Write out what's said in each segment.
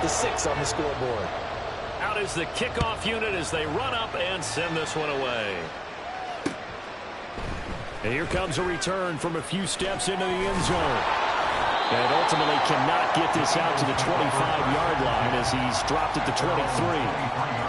to 6 on the scoreboard. Out is the kickoff unit as they run up and send this one away. And here comes a return from a few steps into the end zone. And ultimately cannot get this out to the 25-yard line as he's dropped at the 23.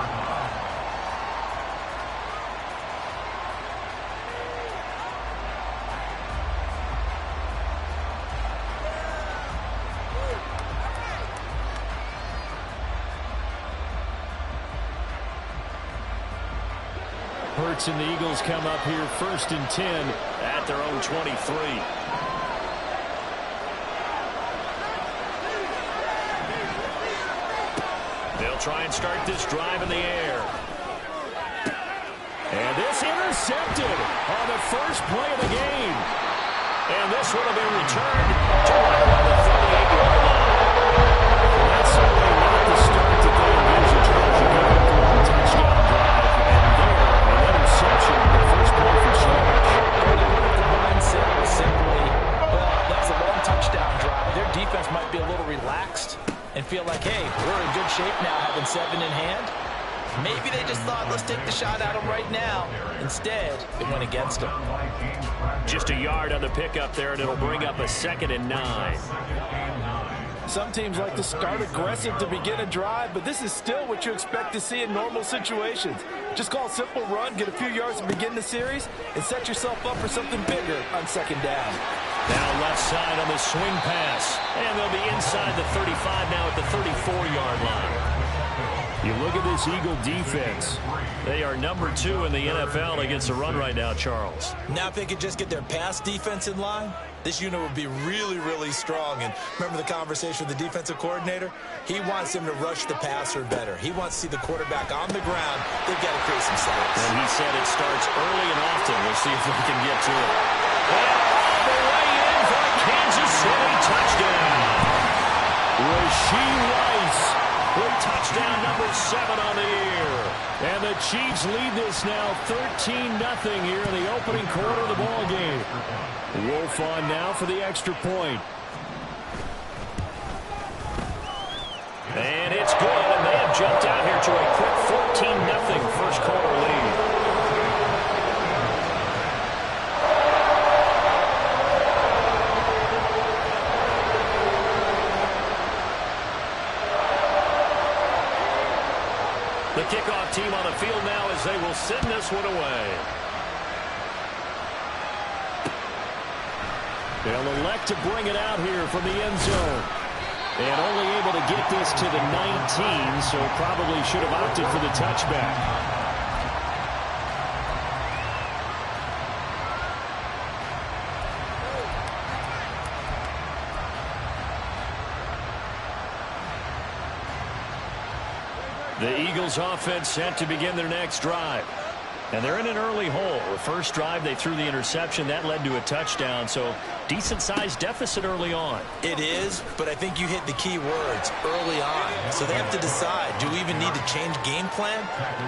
Hurts and the Eagles come up here 1st and 10 at their own 23. They'll try and start this drive in the air. And this intercepted on the first play of the game. And this one will be returned to right around the 38-yard line. Well, that's certainly not the start that they envisioned. Charles, you give up the long touchdown drive. Interception on the first play for Savage. The mindset was simply, well, that was a long touchdown drive. Their defense might be a little relaxed and feel like, hey, we're in good shape now having 7 in hand. Maybe they just thought, let's take the shot at them right now. Instead, it went against them. Just a yard on the pickup there, and it'll bring up a 2nd and 9. Some teams like to start aggressive to begin a drive, but this is still what you expect to see in normal situations. Just call a simple run, get a few yards to begin the series, and set yourself up for something bigger on 2nd down. Now left side on the swing pass, and they'll be inside the 35 now at the 34-yard line. You look at this Eagle defense. They are number 2 in the NFL against the run right now, Charles. Now if they could just get their pass defense in line, this unit would be really, really strong. And remember the conversation with the defensive coordinator? He wants them to rush the passer better. He wants to see the quarterback on the ground. They've got to create some sacks. And he said it starts early and often. We'll see if we can get to it. And all the way in for a Kansas City touchdown. Rashee Rice with touchdown number 7 on the year. And the Chiefs lead this now 13-0 here in the opening quarter of the ball game. Wolf on now for the extra point. And it's good, and they have jumped out here to a quick 14-0 first quarter lead. The kickoff team on the field now as they will send this one away. They'll elect to bring it out here from the end zone. And only able to get this to the 19, so probably should have opted for the touchback. The Eagles offense set to begin their next drive. And they're in an early hole. The first drive, they threw the interception. That led to a touchdown, so decent-sized deficit early on. It is, but I think you hit the key words, early on. So they have to decide, do we even need to change game plan,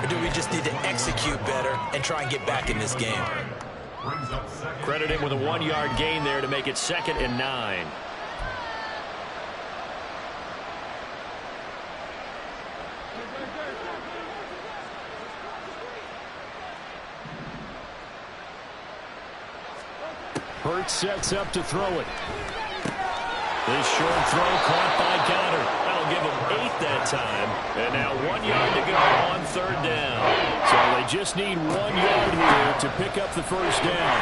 or do we just need to execute better and try and get back in this game? Credit him with a 1-yard gain there to make it 2nd and 9. Hurts sets up to throw it. This short throw caught by Goddard. That'll give him 8 that time. And now 1 yard to go on 3rd down. So they just need 1 yard here to pick up the first down.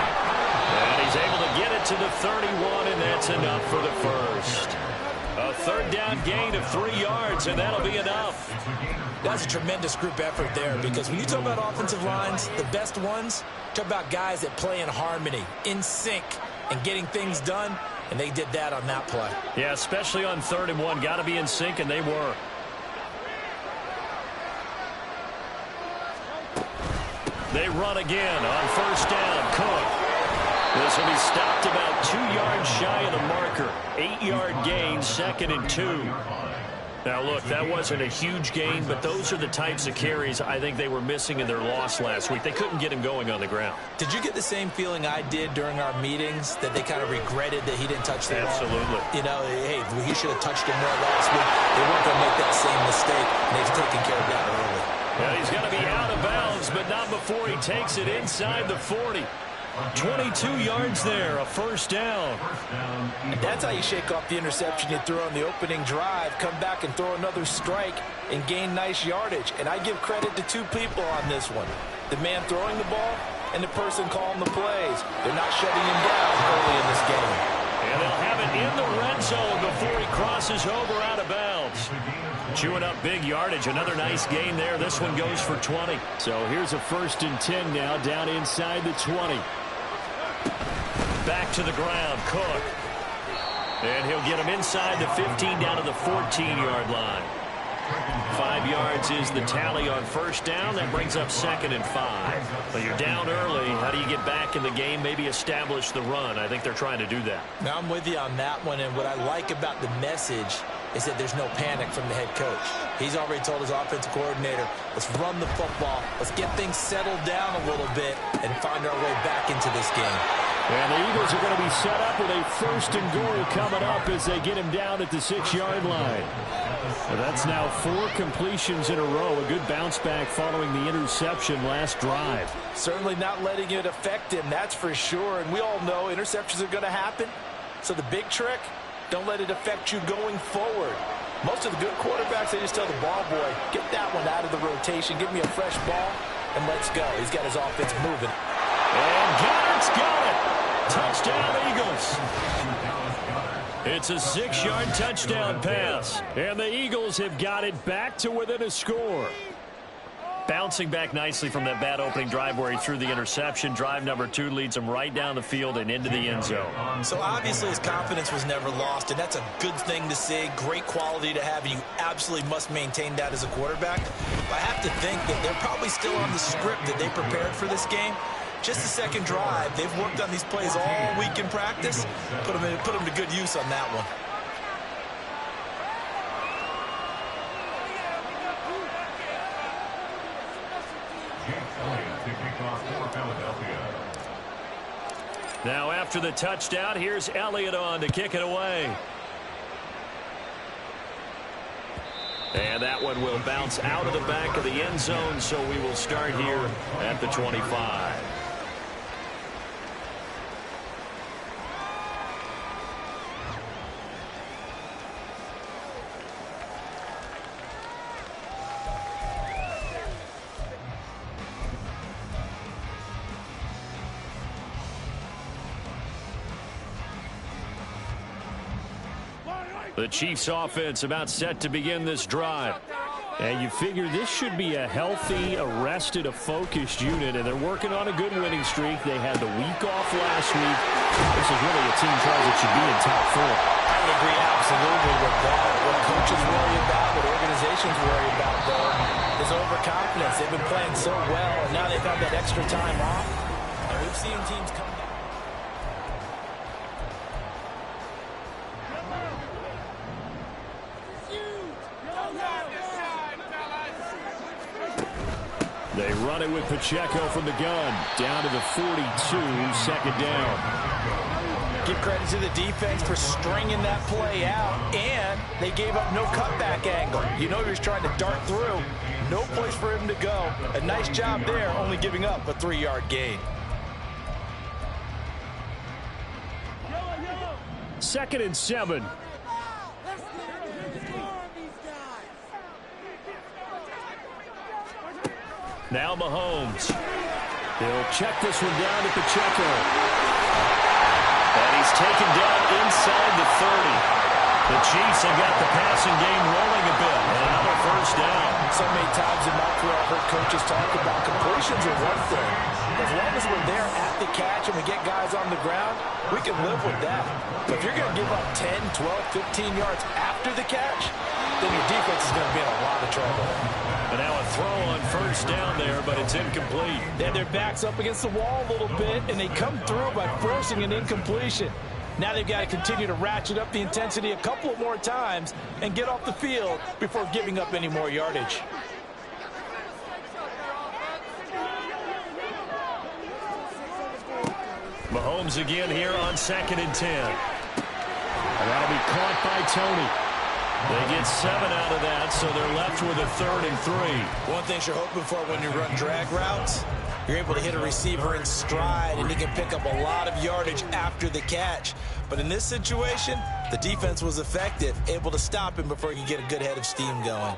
And he's able to get it to the 31, and that's enough for the first. A 3rd down gain of 3 yards, and that'll be enough. That's a tremendous group effort there, because when you talk about offensive lines, the best ones, talk about guys that play in harmony, in sync, and getting things done, and they did that on that play. Yeah, especially on 3rd and 1. Got to be in sync, and they were. They run again on 1st down. Cook. This will be stopped about 2 yards shy of the marker. 8-yard gain, 2nd and 2. Now, look, that wasn't a huge gain, but those are the types of carries I think they were missing in their loss last week. They couldn't get him going on the ground. Did you get the same feeling I did during our meetings, that they kind of regretted that he didn't touch the ball? Absolutely. You know, hey, he should have touched him more last week. They weren't going to make that same mistake, and they've taken care of that early. Well, he's going to be out of bounds, but not before he takes it inside the 40. 22 yards there, a first down. And that's how you shake off the interception you threw on the opening drive, come back and throw another strike and gain nice yardage. And I give credit to two people on this one. The man throwing the ball and the person calling the plays. They're not shutting him down early in this game. And they'll have it in the red zone before he crosses over out of bounds. Chewing up big yardage. Another nice gain there. This one goes for 20. So here's a 1st and 10 now, down inside the 20. Back to the ground, Cook. And he'll get him inside the 15 down to the 14-yard line. 5 yards is the tally on first down. That brings up 2nd and 5. But you're down early. How do you get back in the game, maybe establish the run? I think they're trying to do that. Now, I'm with you on that one, and what I like about the message is that there's no panic from the head coach. He's already told his offensive coordinator, let's run the football, let's get things settled down a little bit and find our way back into this game. And the Eagles are going to be set up with a 1st and goal coming up as they get him down at the 6-yard line. Well, that's now 4 completions in a row. A good bounce back following the interception last drive. Certainly not letting it affect him, that's for sure. And we all know interceptions are going to happen. So the big trick, don't let it affect you going forward. Most of the good quarterbacks, they just tell the ball boy, get that one out of the rotation, give me a fresh ball, and let's go. He's got his offense moving. And Goddard's got it. Touchdown, Eagles. It's a 6-yard touchdown pass. And the Eagles have got it back to within a score. Bouncing back nicely from that bad opening drive where he threw the interception. Drive number 2 leads him right down the field and into the end zone. So obviously his confidence was never lost, and that's a good thing to see. Great quality to have, and you absolutely must maintain that as a quarterback. But I have to think that they're probably still on the script that they prepared for this game. Just the second drive. They've worked on these plays all week in practice. Put them to good use on that one. Now after the touchdown, here's Elliott on to kick it away. And that one will bounce out of the back of the end zone, so we will start here at the 25. The Chiefs offense about set to begin this drive. And you figure this should be a healthy, a focused unit, and they're working on a good winning streak. They had the week off last week. This is really a team tries it should be in top 4. I would agree absolutely with that. What coaches worry about, what organizations worry about, though, is overconfidence. They've been playing so well, and now they've had that extra time off. And we've seen teams come back. They run it with Pacheco from the gun. Down to the 42, 2nd down. Give credit to the defense for stringing that play out, and they gave up no cutback angle. You know he was trying to dart through. No place for him to go. A nice job there, only giving up a 3-yard gain. 2nd and 7. Now Mahomes. They'll check this one down to Pacheco. And he's taken down inside the 30. The Chiefs have got the passing game rolling a bit. And another first down. So many times in my career I've heard coaches talk about completions are one thing. As long as we're there at the catch and we get guys on the ground, we can live with that. But if you're going to give up 10, 12, 15 yards after the catch, then your defense is going to be in a lot of trouble. And now a throw on first down there, but it's incomplete. Then their back's up against the wall a little bit, and they come through by forcing an incompletion. Now they've got to continue to ratchet up the intensity a couple more times and get off the field before giving up any more yardage. Mahomes again here on 2nd and 10. And that'll be caught by Tony. They get 7 out of that, so they're left with a 3rd and 3. One thing you're hoping for when you run drag routes, you're able to hit a receiver in stride, and he can pick up a lot of yardage after the catch. But in this situation, the defense was effective, able to stop him before he could get a good head of steam going.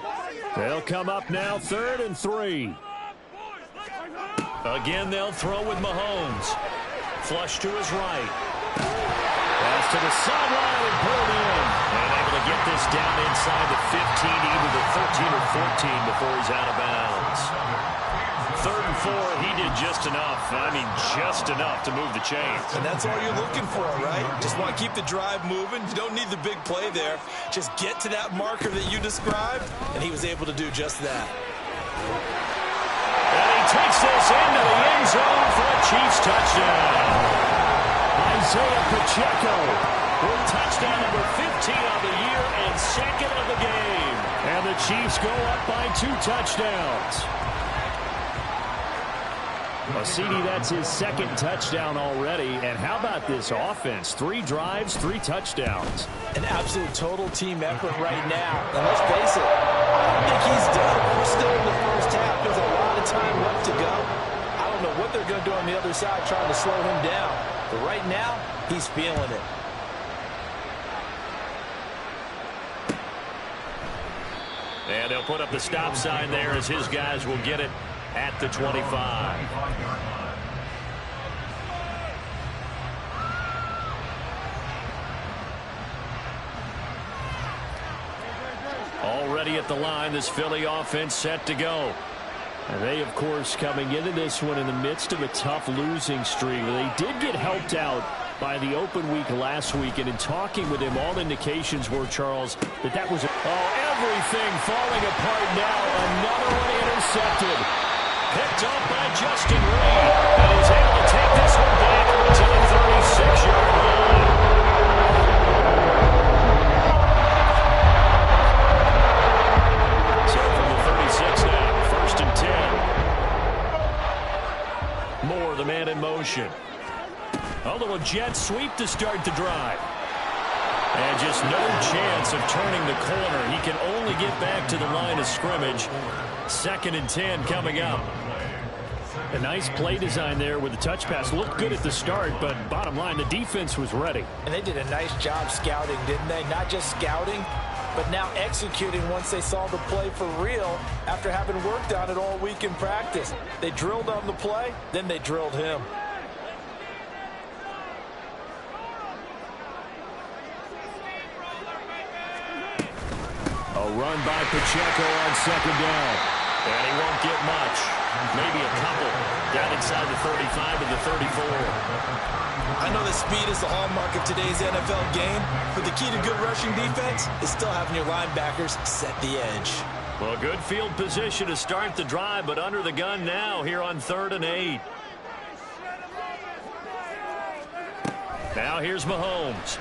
They'll come up now 3rd and 3. Again, they'll throw with Mahomes. Flush to his right. Pass to the sideline and pulled in. And able to get this down inside the 15, either the 13 or 14 before he's out of bounds. 3rd and 4, he did just enough. I mean, just enough to move the chains. And that's all you're looking for, right? Just want to keep the drive moving. You don't need the big play there. Just get to that marker that you described, and he was able to do just that. And he takes this into the end zone for a Chiefs touchdown. Isaiah Pacheco with touchdown number 15 of the year and 2nd of the game. And the Chiefs go up by 2 touchdowns. Well, CD, that's his 2nd touchdown already. And how about this offense? 3 drives, 3 touchdowns. An absolute total team effort right now. And let's face it, I don't think he's done. We're still in the first half. There's a lot of time left to go. I don't know what they're going to do on the other side trying to slow him down. But right now, he's feeling it. And they'll put up the stop sign there as his guys will get it at the 25. Already at the line, this Philly offense set to go. And they, of course, coming into this one in the midst of a tough losing streak. They did get helped out by the open week last week, and in talking with him, all indications were, Charles, that was everything falling apart now. Another one intercepted. Picked up by Justin Reed, and he's able to take this one back to the 36-yard line. So from the 36 now, 1st and 10. Moore, the man in motion. A little jet sweep to start the drive. And just no chance of turning the corner. He can only get back to the line of scrimmage. 2nd and 10 coming up. A nice play design there with the touch pass. Looked good at the start, but bottom line, the defense was ready. And they did a nice job scouting, didn't they? Not just scouting, but now executing once they saw the play for real after having worked on it all week in practice. They drilled on the play, then they drilled him. A run by Pacheco on 2nd down. And he won't get much. Maybe a couple. Down inside the 35 and the 34. I know that speed is the hallmark of today's NFL game, but the key to good rushing defense is still having your linebackers set the edge. Well, good field position to start the drive, but under the gun now here on 3rd and 8. Now here's Mahomes.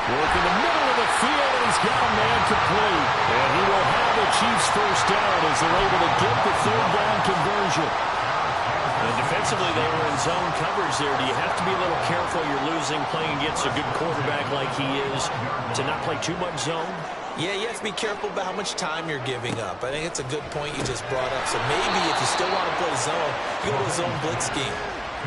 Working the middle of the field, and he's got a man complete. And he will have the Chiefs 1st down as they're able to get the 3rd down conversion. And defensively, they were in zone coverage there. Do you have to be a little careful? You're losing, playing against a good quarterback like he is, to not play too much zone? Yeah, you have to be careful about how much time you're giving up. I think it's a good point you just brought up. So maybe if you still want to play zone, you go to a zone blitz scheme.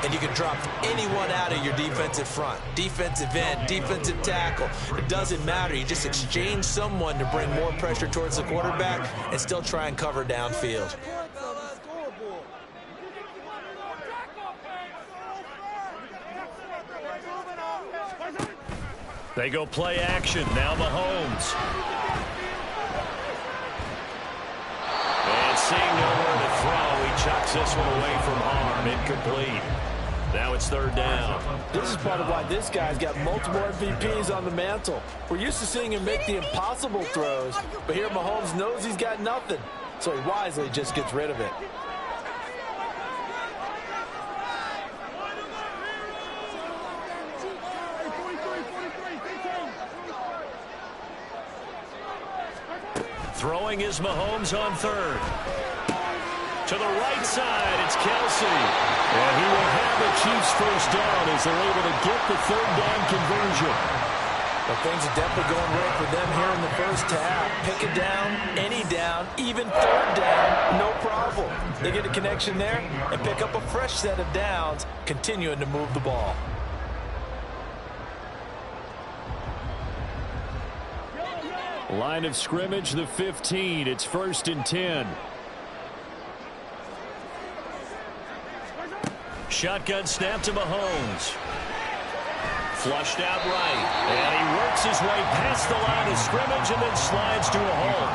And you can drop anyone out of your defensive front. Defensive end, defensive tackle. It doesn't matter. You just exchange someone to bring more pressure towards the quarterback and still try and cover downfield. They go play action. Now Mahomes. And seeing nowhere to throw, he chucks this one away from harm. Incomplete. Now it's 3rd down. This is part of why this guy's got multiple MVPs on the mantle. We're used to seeing him make the impossible throws, but here Mahomes knows he's got nothing, so he wisely just gets rid of it. Throwing is Mahomes on third. To the right side, it's Kelsey. And he will have the Chiefs first down as they're able to get the third down conversion. Well, things are definitely going right for them here in the first half. Pick a down, any down, even third down, no problem. They get a connection there and pick up a fresh set of downs, continuing to move the ball. Line of scrimmage, the 15. It's 1st and 10. Shotgun snap to Mahomes. Flushed out right. And he works his way past the line of scrimmage and then slides to a hole.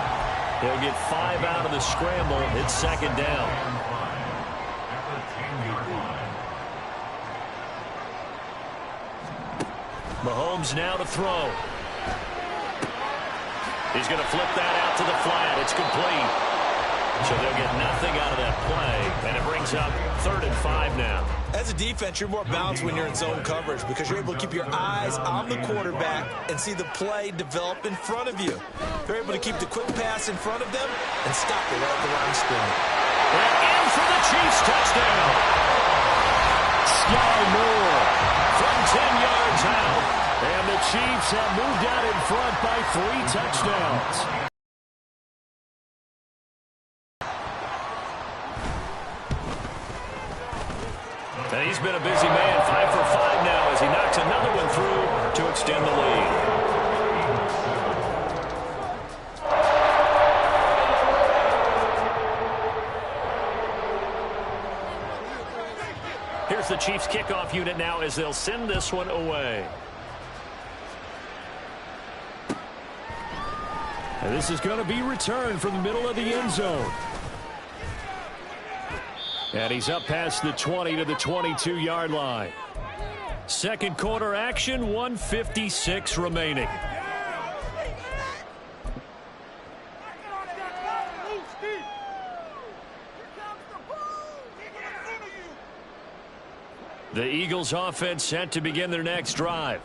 He'll get 5 out of the scramble. It's 2nd down. Mahomes now to throw. He's going to flip that out to the flat. It's complete. So they'll get nothing out of that play. And it brings up 3rd and 5 now. As a defense, you're more balanced when you're in zone coverage because you're able to keep your eyes on the quarterback and see the play develop in front of you. They're able to keep the quick pass in front of them and stop it right at the line of scrimmage. And in for the Chiefs touchdown. Sky Moore From 10 yards out. And the Chiefs have moved out in front by 3 touchdowns. And he's been a busy man, 5 for 5 now as he knocks another one through to extend the lead. Here's the Chiefs kickoff unit now as they'll send this one away. And this is going to be returned from the middle of the end zone. And he's up past the 20 to the 22-yard line. Second quarter action, 1:56 remaining. The Eagles offense set to begin their next drive.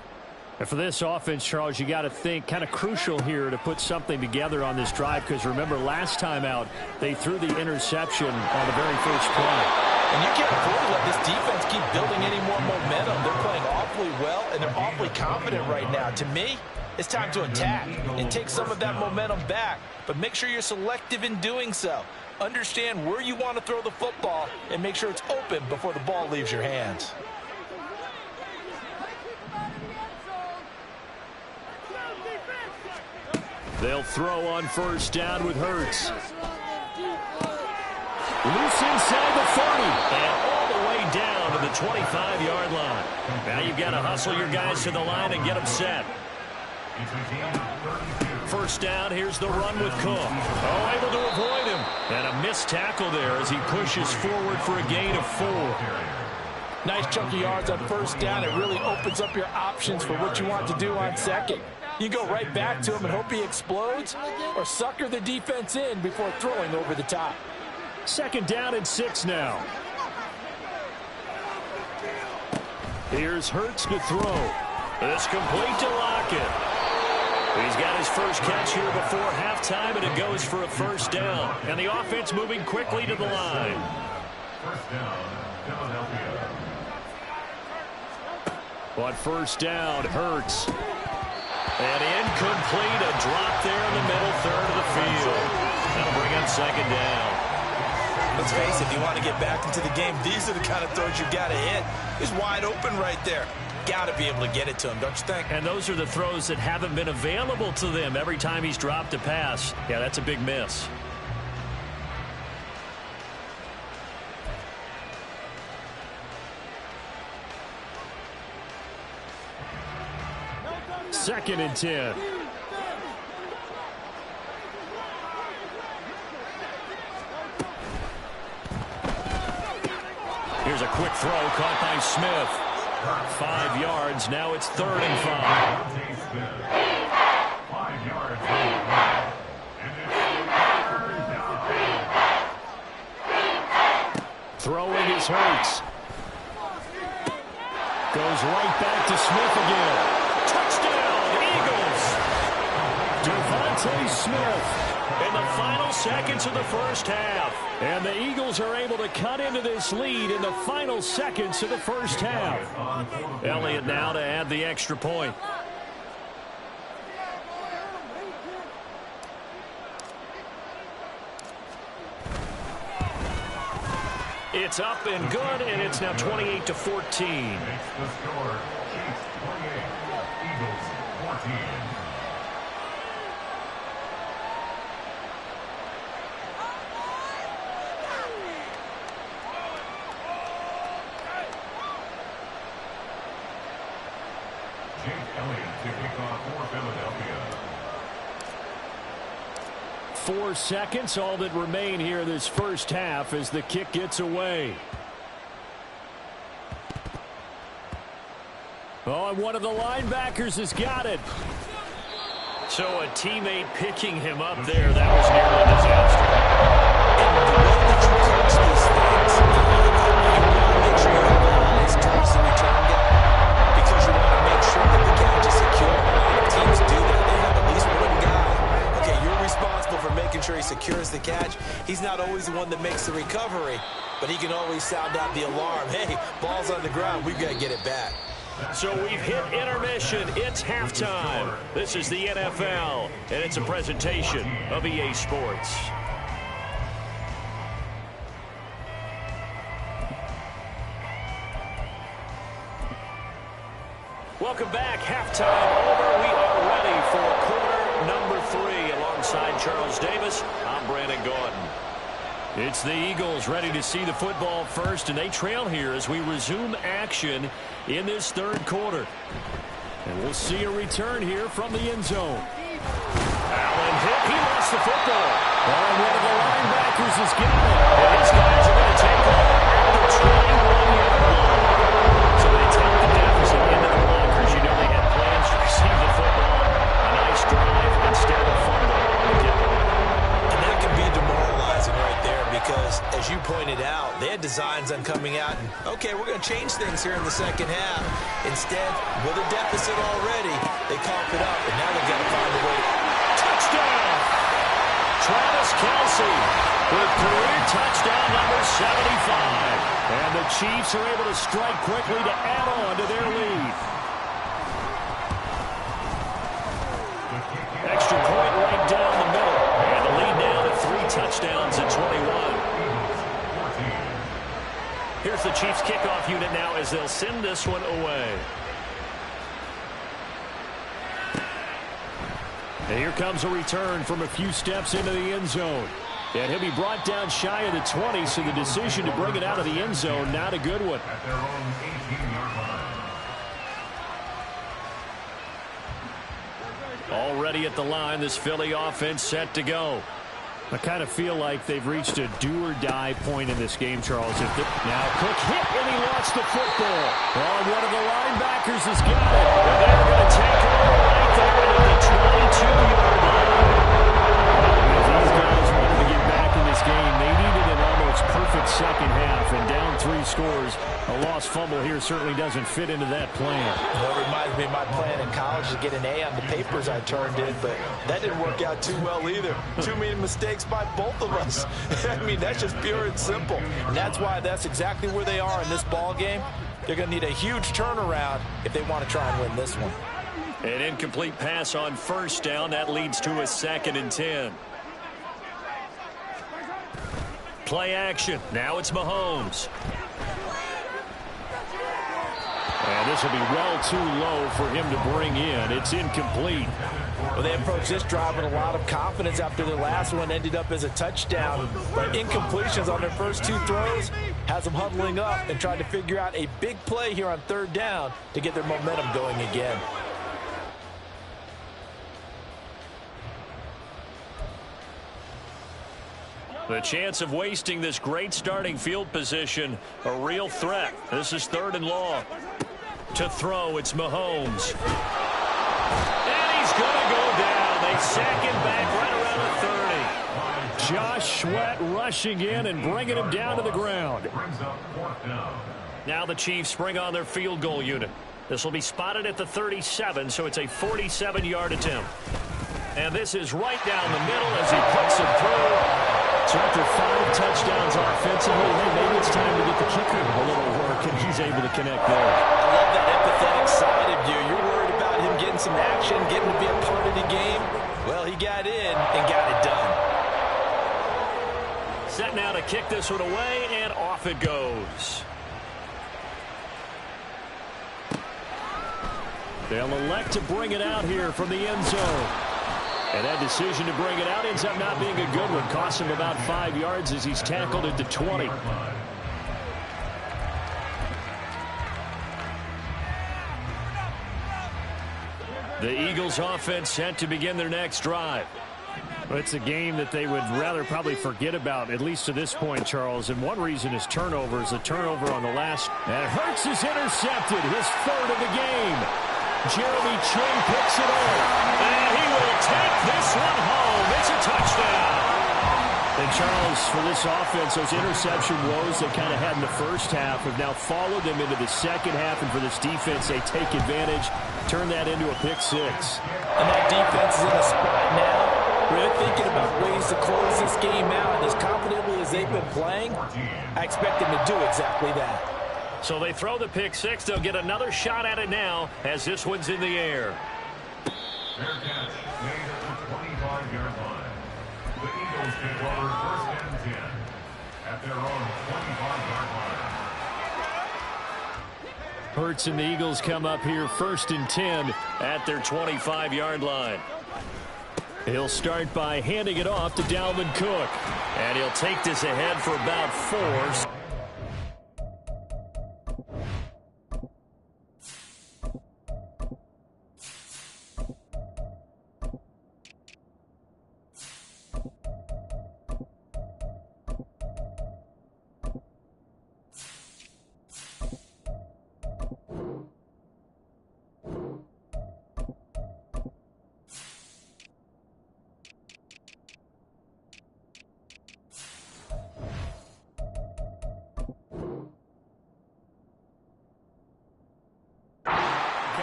And for this offense, Charles, you got to think kind of crucial here to put something together on this drive because remember last time out they threw the interception on the very first play. And you can't afford to let this defense keep building any more momentum. They're playing awfully well and they're awfully confident right now. To me, it's time to attack and take some of that momentum back. But make sure you're selective in doing so. Understand where you want to throw the football and make sure it's open before the ball leaves your hands. They'll throw on first down with Hurts. Loose inside the 40. And all the way down to the 25-yard line. Now you've got to hustle your guys to the line and get them set. First down, here's the run with Cook. Oh, able to avoid him. And a missed tackle there as he pushes forward for a gain of 4. Nice chunk of yards on first down. It really opens up your options for what you want to do on second. You go right back to him and hope he explodes or sucker the defense in before throwing over the top. Second down and 6 now. Here's Hurts to throw. It's complete to Lockett. He's got his first catch here before halftime, and it goes for a first down. And the offense moving quickly to the line. First down, Philadelphia. On first down, Hurts. And incomplete, a drop there in the middle third of the field. That'll bring up second down. Let's face it, if you want to get back into the game, these are the kind of throws you've got to hit. He's wide open right there. Got to be able to get it to him, don't you think? And those are the throws that haven't been available to them every time he's dropped a pass. Yeah, that's a big miss. Second and 10. Here's a quick throw caught by Smith. 5 yards. Now it's 3rd and 5. 5 yards. Throwing is Hurts. Goes right back to Smith again. Touchdown, Eagles! Devontae Smith in the final seconds of the first half. And the Eagles are able to cut into this lead in the final seconds of the first half. Elliott now to add the extra point. It's up and good, and it's now 28-14. Makes the score. Chiefs 28, Eagles 14. Jake Elliott to kick off for Philadelphia. 4 seconds, all that remain here this first half as the kick gets away. Oh, and one of the linebackers has got it. So a teammate picking him up there. That was nearly a disaster. And the way that you coach these things, you want to make sure you have eyes towards the return guy because you want to make sure that the catch is secure. If teams do that, they have at least one guy. Okay, you're responsible for making sure he secures the catch. He's not always the one that makes the recovery, but he can always sound out the alarm. Hey, ball's on the ground. We've got to get it back. So we've hit intermission. It's halftime. This is the NFL, and it's a presentation of EA Sports. Welcome back. Halftime over. We are ready for quarter number 3. Alongside Charles Davis, I'm Brandon Gordon. It's the Eagles ready to see the football first, and they trail here as we resume action in this third quarter. And we'll see a return here from the end zone. Allen hit. He lost the football. And one of the linebackers has got it. And his guys are going to take over at the 21-yard line. So they take the deficit into the blockers. You know they had plans to receive the football. A nice drive instead of fumble. And that can be demoralizing right there because, as you pointed out, they had designs on coming out and, okay, we're going to change things here in the second half. Instead, with a deficit already, they cough it up, and now they've got to find a way. Touchdown! Travis Kelce with career touchdown number 75. And the Chiefs are able to strike quickly to add on to their lead. Extra point right down the middle. And the lead now to 3 touchdowns at 21. Here's the Chiefs kickoff unit now as they'll send this one away. And here comes a return from a few steps into the end zone. And he'll be brought down shy of the 20, so the decision to bring it out of the end zone, not a good one. At their own 18-yard line. Already at the line, this Philly offense set to go. I kind of feel like they've reached a do-or-die point in this game, Charles. Now Cook hit, and he lost the football. Oh, one of the linebackers has got it. And they're going to take over right there at the 22-yard line. If these guys wanted to get back in this game, they needed an almost perfect second half. And down 3 scores, a lost fumble here certainly doesn't fit into that plan. Well, it reminds me of my plan in college to get an A on the papers I turned in, but that didn't work out too well either. Too many mistakes by both of us. I mean, that's just pure and simple. And that's why that's exactly where they are in this ball game. They're going to need a huge turnaround if they want to try and win this one. An incomplete pass on first down. That leads to a 2nd and 10. Play action. Now it's Mahomes. And this will be well too low for him to bring in. It's incomplete. Well, they approached this drive with a lot of confidence after their last one ended up as a touchdown. But incompletions on their first 2 throws has them huddling up and trying to figure out a big play here on 3rd down to get their momentum going again. The chance of wasting this great starting field position, a real threat. This is 3rd and long. To throw, it's Mahomes. And he's going to go down. They sack him back right around the 30. Josh Sweat rushing in and bringing him down to the ground. Brings up 4th down. Now the Chiefs bring on their field goal unit. This will be spotted at the 37, so it's a 47-yard attempt. And this is right down the middle as he puts it through. So after 5 touchdowns offensively, hey, maybe it's time to get the kicker a little work, and he's able to connect there. I love that empathetic side of you. You're worried about him getting some action, getting to be a part of the game. Well, he got in and got it done. Set now to kick this one away, and off it goes. They'll elect to bring it out here from the end zone. And that decision to bring it out ends up not being a good one. Costs him about 5 yards as he's tackled at the 20. The Eagles offense set to begin their next drive. Well, it's a game that they would rather probably forget about, at least to this point, Charles. And one reason is turnovers. A turnover on the last. And Hurts is intercepted. His 3rd of the game. Jeremy Chin picks it up. And he will take this one home. It's a touchdown. And Charles, for this offense, those interception woes they kind of had in the first half have now followed them into the second half. And for this defense, they take advantage, turn that into a pick 6. And that defense is in a spot now where they're thinking about ways to close this game out. And as confidently as they've been playing, I expect them to do exactly that. So they throw the pick 6. They'll get another shot at it now as this one's in the air. Fair catch made at the 25-yard line. The Eagles take over 1st and 10 at their own 25-yard line. Hurts and the Eagles come up here 1st and 10 at their 25-yard line. He'll start by handing it off to Dalvin Cook. And he'll take this ahead for about 4.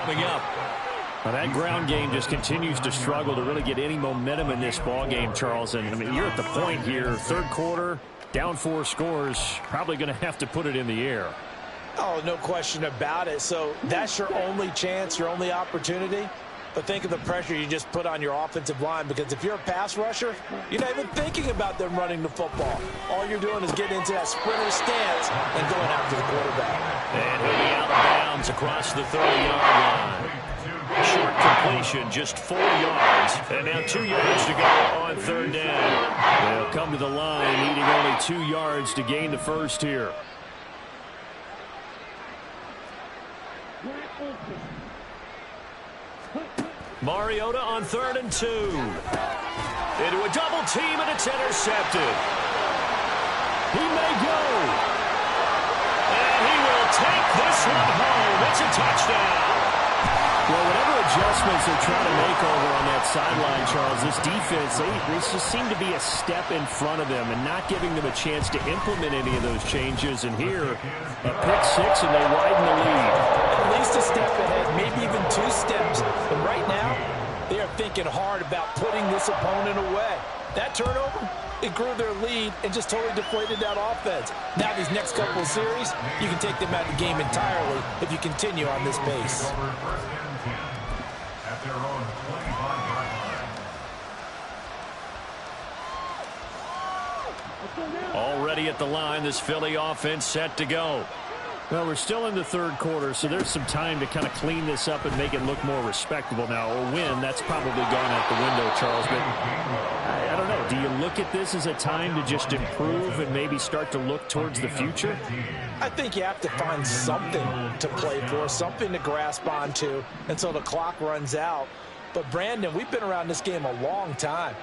Coming up. Well, that ground game just continues to struggle to really get any momentum in this ball game, Charles. And I mean, you're at the point here, 3rd quarter, down 4 scores, probably going to have to put it in the air. Oh, no question about it. So that's your only chance, your only opportunity. But think of the pressure you just put on your offensive line, because if you're a pass rusher, you're not even thinking about them running the football. All you're doing is getting into that sprinter stance and going after the quarterback. And he'll be out of bounds across the 30-yard line. Short completion, just 4 yards. And now 2 yards to go on 3rd down. They'll come to the line, needing only 2 yards to gain the first here. Mariota on 3rd and 2. Into a double team, and it's intercepted. He may go. And he will take this one home. It's a touchdown. Well, whatever adjustments they're trying to make over on that sideline, Charles, this defense, they just seem to be a step in front of them and not giving them a chance to implement any of those changes. And here, a pick 6, and they widen the lead. At least a step ahead, maybe even 2 steps. And right now, they are thinking hard about putting this opponent away. That turnover, it grew their lead and just totally deflated that offense. Now these next couple of series, you can take them out of the game entirely if you continue on this pace. At their own 25-yard line. Already at the line, this Philly offense set to go. Well, we're still in the 3rd quarter, so there's some time to kind of clean this up and make it look more respectable now. A win, that's probably gone out the window, Charles. But I don't know. Do you look at this as a time to just improve and maybe start to look towards the future? I think you have to find something to play for, something to grasp onto until the clock runs out. But, Brandon, we've been around this game a long time.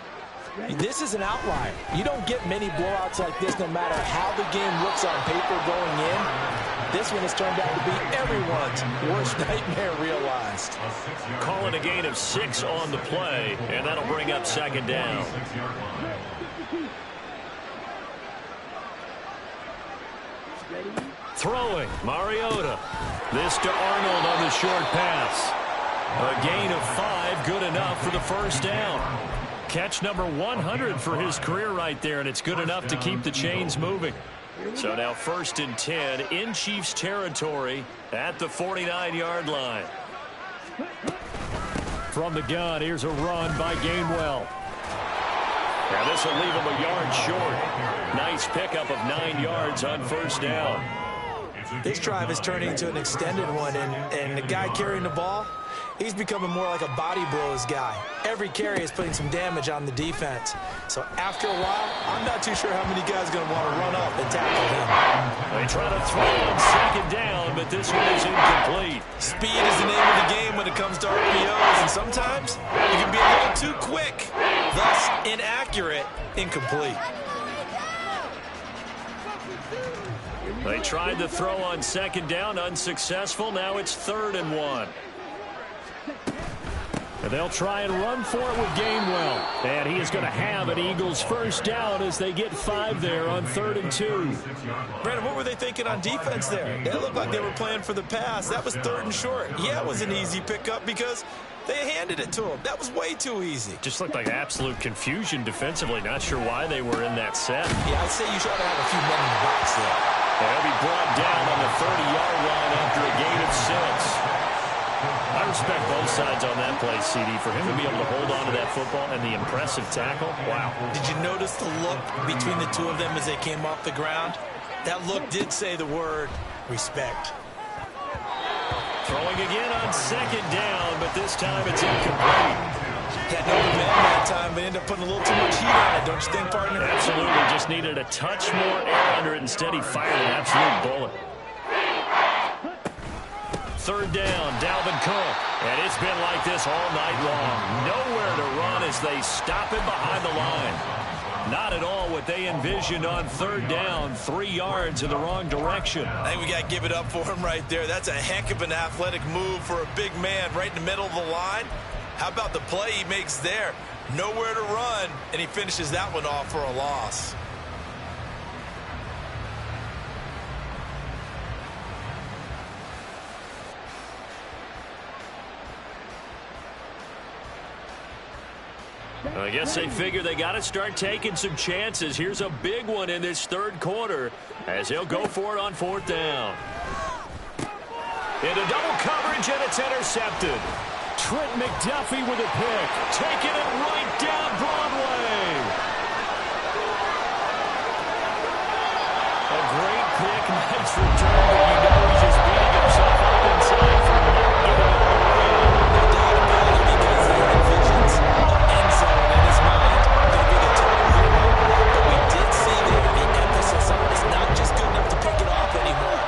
This is an outlier. You don't get many blowouts like this no matter how the game looks on paper going in. This one has turned out to be everyone's worst nightmare realized. Call it a gain of 6 on the play, and that'll bring up 2nd down. Throwing, Mariota. This to Arnold on the short pass. A gain of 5, good enough for the first down. Catch number 100 for his career right there, and it's good enough to keep the chains moving. So now 1st and 10 in Chiefs territory at the 49-yard line. From the gun, here's a run by Gainwell. Now this will leave him a yard short. Nice pickup of 9 yards on first down. This drive is turning into an extended one, and the guy carrying the ball, he's becoming more like a body blows guy. Every carry is putting some damage on the defense. So after a while, I'm not too sure how many guys are going to want to run up and tackle him. They try to throw on 2nd down, but this one is incomplete. Speed is the name of the game when it comes to RPOs, and sometimes you can be a little too quick, thus inaccurate, incomplete. They tried to throw on 2nd down, unsuccessful. Now it's 3rd and 1. And they'll try and run for it with Gainwell. And he is going to have an Eagles first down as they get 5 there on 3rd and 2. Brandon, what were they thinking on defense there? It looked like they were playing for the pass. That was 3rd and short. Yeah, it was an easy pickup because they handed it to him. That was way too easy. Just looked like absolute confusion defensively. Not sure why they were in that set. Yeah, I'd say you try to have a few men in the box there. They'll be brought down on the 30-yard line after a gain of 6. I respect both sides on that play, CD. For him to be able to hold on to that football and the impressive tackle, wow. Did you notice the look between the two of them as they came off the ground? That look did say the word respect. Throwing again on 2nd down, but this time it's incomplete. Had no momentum that time, but ended up putting a little too much heat on it, don't you think, partner? Absolutely, just needed a touch more air under it. Instead, he fired an absolute bullet. 3rd down, Dalvin Cook. And it's been like this all night long. Nowhere to run as they stop him behind the line. Not at all what they envisioned on 3rd down. 3 yards in the wrong direction. I think we got to give it up for him right there. That's a heck of an athletic move for a big man right in the middle of the line. How about the play he makes there? Nowhere to run, and he finishes that one off for a loss. I guess they figure they got to start taking some chances. Here's a big one in this 3rd quarter as they'll go for it on 4th down. Into double coverage, and it's intercepted. Trent McDuffie with a pick. Taking it right down Broadway. A great pick. Nice return, but you know he's just beating himself up inside for not getting it all the way in. No doubt about it, because he had visions of end zone in his mind. Going to be the total hero. But we did see there the emphasis on it's not just good enough to pick it off anymore.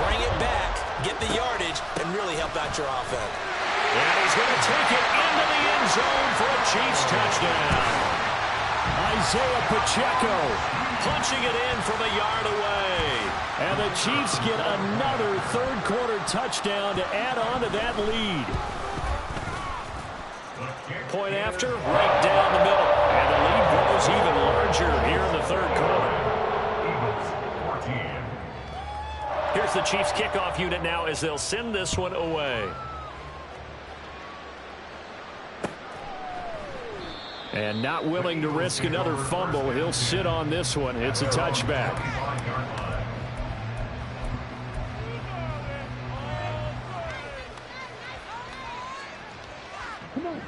Bring it back, get the yardage, and really help out your offense. And he's going to take it into the end zone for a Chiefs touchdown. Isaiah Pacheco punching it in from a yard away. And the Chiefs get another 3rd quarter touchdown to add on to that lead. Point after, right down the middle. And the lead grows even larger here in the 3rd quarter. Here's the Chiefs kickoff unit now as they'll send this one away. And not willing to risk another fumble. He'll sit on this one. It's a touchback.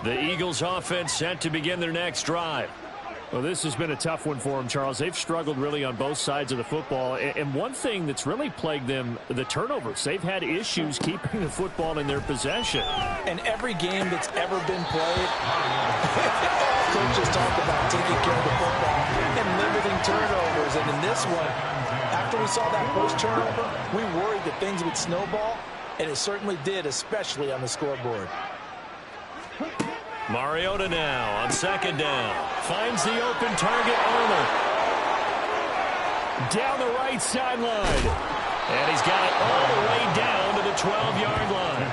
The Eagles offense set to begin their next drive. Well, this has been a tough one for them, Charles. They've struggled really on both sides of the football. And one thing that's really plagued them, the turnovers. They've had issues keeping the football in their possession. And every game that's ever been played, coaches talk about taking care of the football and limiting turnovers. And in this one, after we saw that first turnover, we worried that things would snowball, and it certainly did, especially on the scoreboard. Mariota now on 2nd down. Finds the open target, Arnold. Down the right sideline. And he's got it all the way down to the 12-yard line.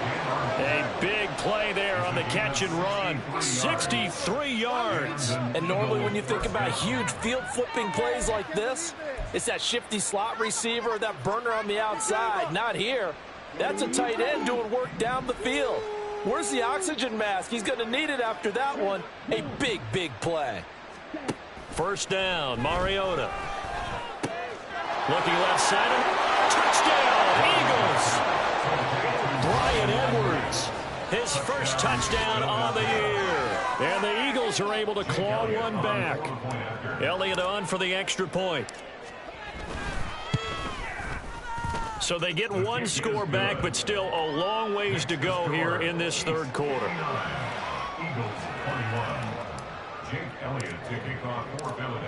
A big play there on the catch and run. 63 yards. And normally when you think about huge field flipping plays like this, it's that shifty slot receiver, that burner on the outside. Not here. That's a tight end doing work down the field. Where's the oxygen mask? He's going to need it after that one. A big, big play. First down, Mariota. Looking left side. Touchdown, Eagles. Bryan Edwards, his first touchdown on the year. And the Eagles are able to claw one back. Elliott on for the extra point. So they get one score back, but still a long ways to go here in this third quarter.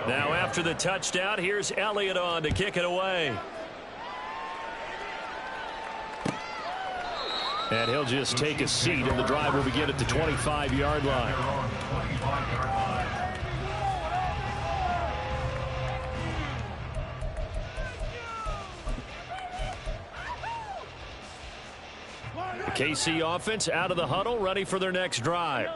Now after the touchdown, here's Elliott on to kick it away. And he'll just take a seat, and the drive will begin at the 25-yard line. KC offense out of the huddle, ready for their next drive.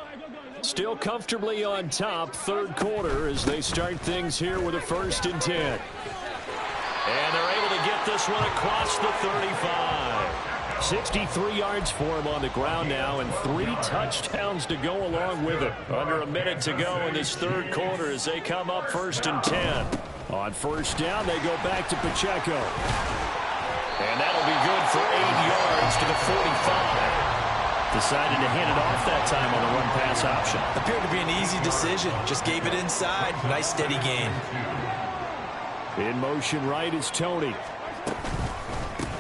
Still comfortably on top, third quarter, as they start things here with a 1st and 10. And they're able to get this one across the 35. 63 yards for him on the ground now, and 3 touchdowns to go along with it. Under a minute to go in this third quarter as they come up 1st and 10. On first down, they go back to Pacheco. And that'll be good for 8 yards to the 45. Decided to hand it off that time on the run-pass option. Appeared to be an easy decision. Just gave it inside. Nice, steady gain. In motion right is Tony.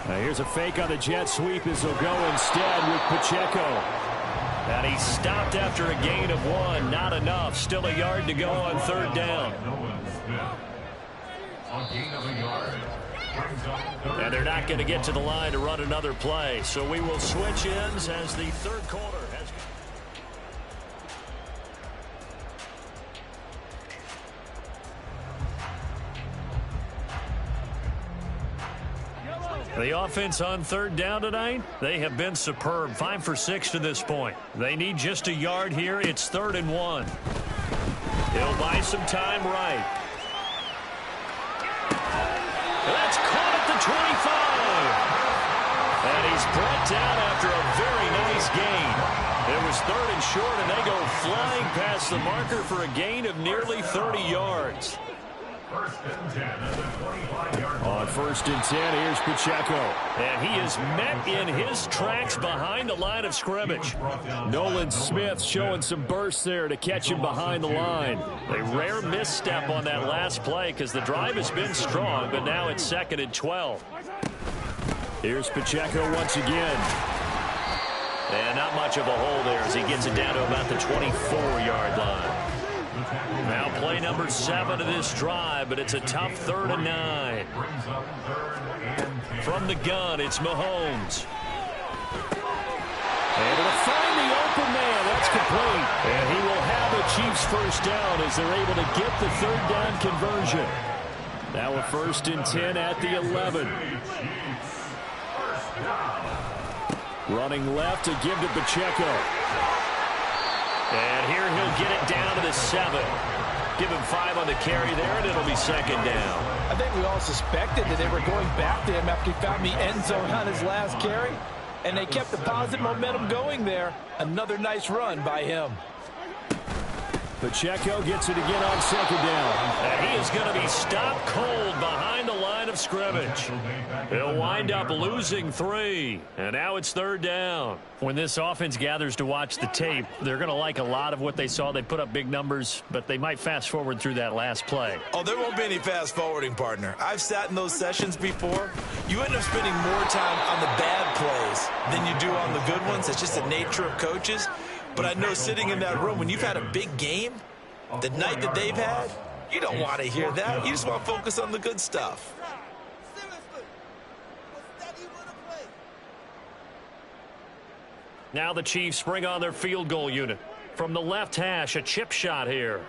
Now here's a fake on the jet sweep as they'll go instead with Pacheco. And he stopped after a gain of 1. Not enough. Still a yard to go on third down. And they're not going to get to the line to run another play. So we will switch ends as the third quarter has. The offense on third down tonight, they have been superb. 5 for 6 to this point. They need just a yard here. It's 3rd and 1. He'll buy some time right. That's caught at the 25. And he's brought down after a very nice gain. It was 3rd and short, and they go flying past the marker for a gain of nearly 30 yards. On 1st and 10, here's Pacheco. And he is met in his tracks behind the line of scrimmage. Nolan Smith showing some burst there to catch him behind the line. A rare misstep on that last play because the drive has been strong, but now it's 2nd and 12. Here's Pacheco once again. And not much of a hole there as he gets it down to about the 24-yard line. Now play number 7 of this drive, but it's a tough 3rd and 9. From the gun, it's Mahomes. Able to find the open man. That's complete. And he will have the Chiefs first down as they're able to get the 3rd down conversion. Now a 1st and 10 at the 11. Running left to give to Pacheco. And here he'll get it down to the 7. Give him 5 on the carry there, and it'll be 2nd down. I think we all suspected that they were going back to him after he found the end zone on his last carry. And they kept the positive momentum going there. Another nice run by him. Pacheco gets it again on 2nd down. And he is going to be stopped cold behind the line of scrimmage. He'll wind up losing 3. And now it's 3rd down. When this offense gathers to watch the tape, they're going to like a lot of what they saw. They put up big numbers, but they might fast forward through that last play. Oh, there won't be any fast forwarding, partner. I've sat in those sessions before. You end up spending more time on the bad plays than you do on the good ones. It's just the nature of coaches. But I know sitting in that room, when you've had a big game, the night that they've had, you don't want to hear that. You just want to focus on the good stuff. Now the Chiefs bring on their field goal unit. From the left hash, a chip shot here.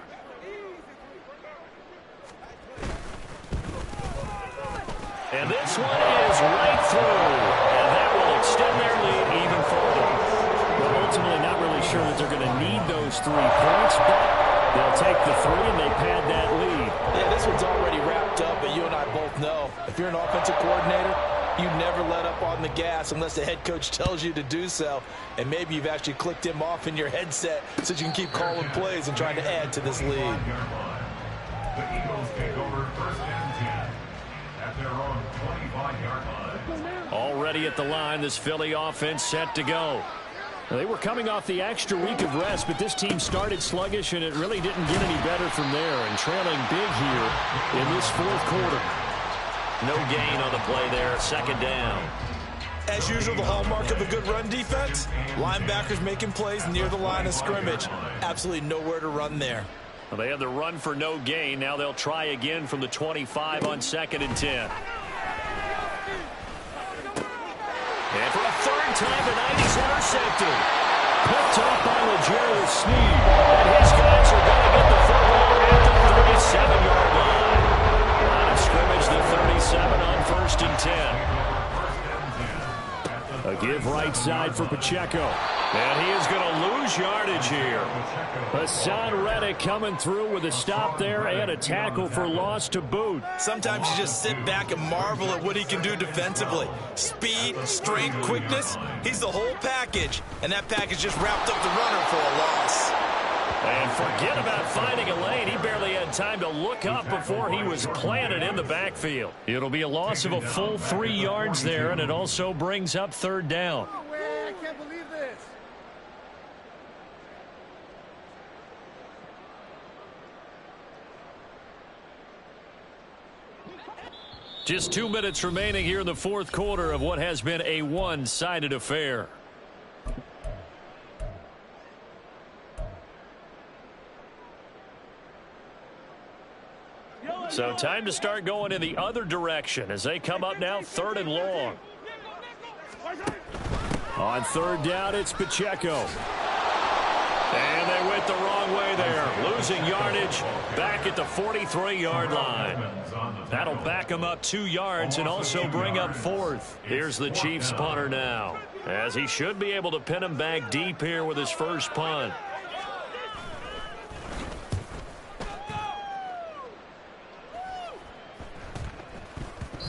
And this one is right through. And that will extend their lead even further. Well, ultimately not really sure that they're going to need those 3 points, but they'll take the 3 and they pad that lead. Yeah, this one's already wrapped up, but you and I both know if you're an offensive coordinator, You never let up on the gas unless the head coach tells you to do so. And maybe you've actually clicked him off in your headset so you can keep calling plays and trying to add to this lead. The Eagles take over first and 10 at their own 25-yard line. Already at the line, this Philly offense set to go. They were coming off the extra week of rest, but this team started sluggish, and it really didn't get any better from there, and trailing big here in this fourth quarter. No gain on the play there, second down. As usual, the hallmark of a good run defense, linebackers making plays near the line of scrimmage. Absolutely nowhere to run there. Well, they had the run for no gain. Now they'll try again from the 25 on 2nd and 10. And for a third time tonight, he's intercepted. Picked up by L'Jarius Sneed. And his guys are going to get the football at the 37-yard line. Line of scrimmage, the 37 on 1st and 10. A give right side for Pacheco. And he is going to lose yardage here. Hassan Reddick coming through with a stop there and a tackle for loss to boot. Sometimes you just sit back and marvel at what he can do defensively. Speed, strength, quickness, he's the whole package. And that package just wrapped up the runner for a loss. And forget about finding a lane. He barely had time to look up before he was planted in the backfield. It'll be a loss of a full 3 yards there, and it also brings up 3rd down. I can't believe this. Just 2 minutes remaining here in the fourth quarter of what has been a one-sided affair. So time to start going in the other direction as they come up now 3rd and long. On 3rd down, it's Pacheco. And they went the wrong way there. Losing yardage back at the 43-yard line. That'll back them up 2 yards and also bring up 4th. Here's the Chiefs punter now, as he should be able to pin him back deep here with his first punt.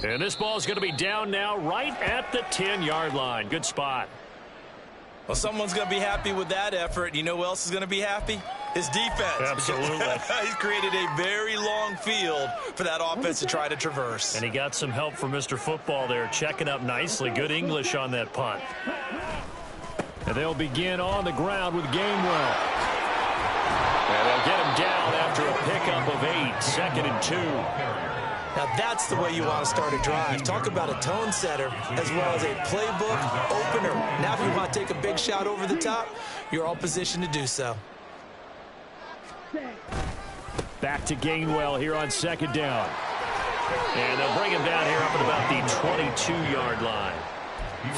And this ball is going to be down now right at the 10-yard line. Good spot. Well, someone's going to be happy with that effort. You know who else is going to be happy? His defense. Absolutely. He's created a very long field for that offense to try to traverse. And he got some help from Mr. Football there, checking up nicely. Good English on that punt. And they'll begin on the ground with Gainwell. And they'll get him down after a pickup of 8, 2nd and 2. Now that's the way you want to start a drive. Talk about a tone setter as well as a playbook opener. Now if you want to take a big shot over the top, you're all positioned to do so. Back to Gainwell here on 2nd down. And they'll bring him down here up at about the 22-yard line.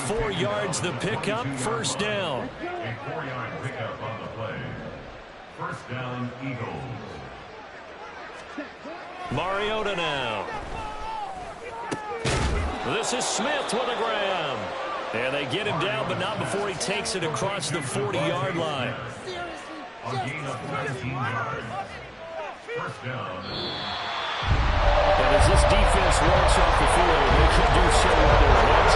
4 yards the pickup, 1st down. A 4-yard pickup on the play. 1st down, Eagles. Mariota now. This is Smith with a grab. And they get him down, but not before he takes it across the 40-yard line. A gain of 19 yards. 1st down. And as this defense walks off the field, they can do so whether it's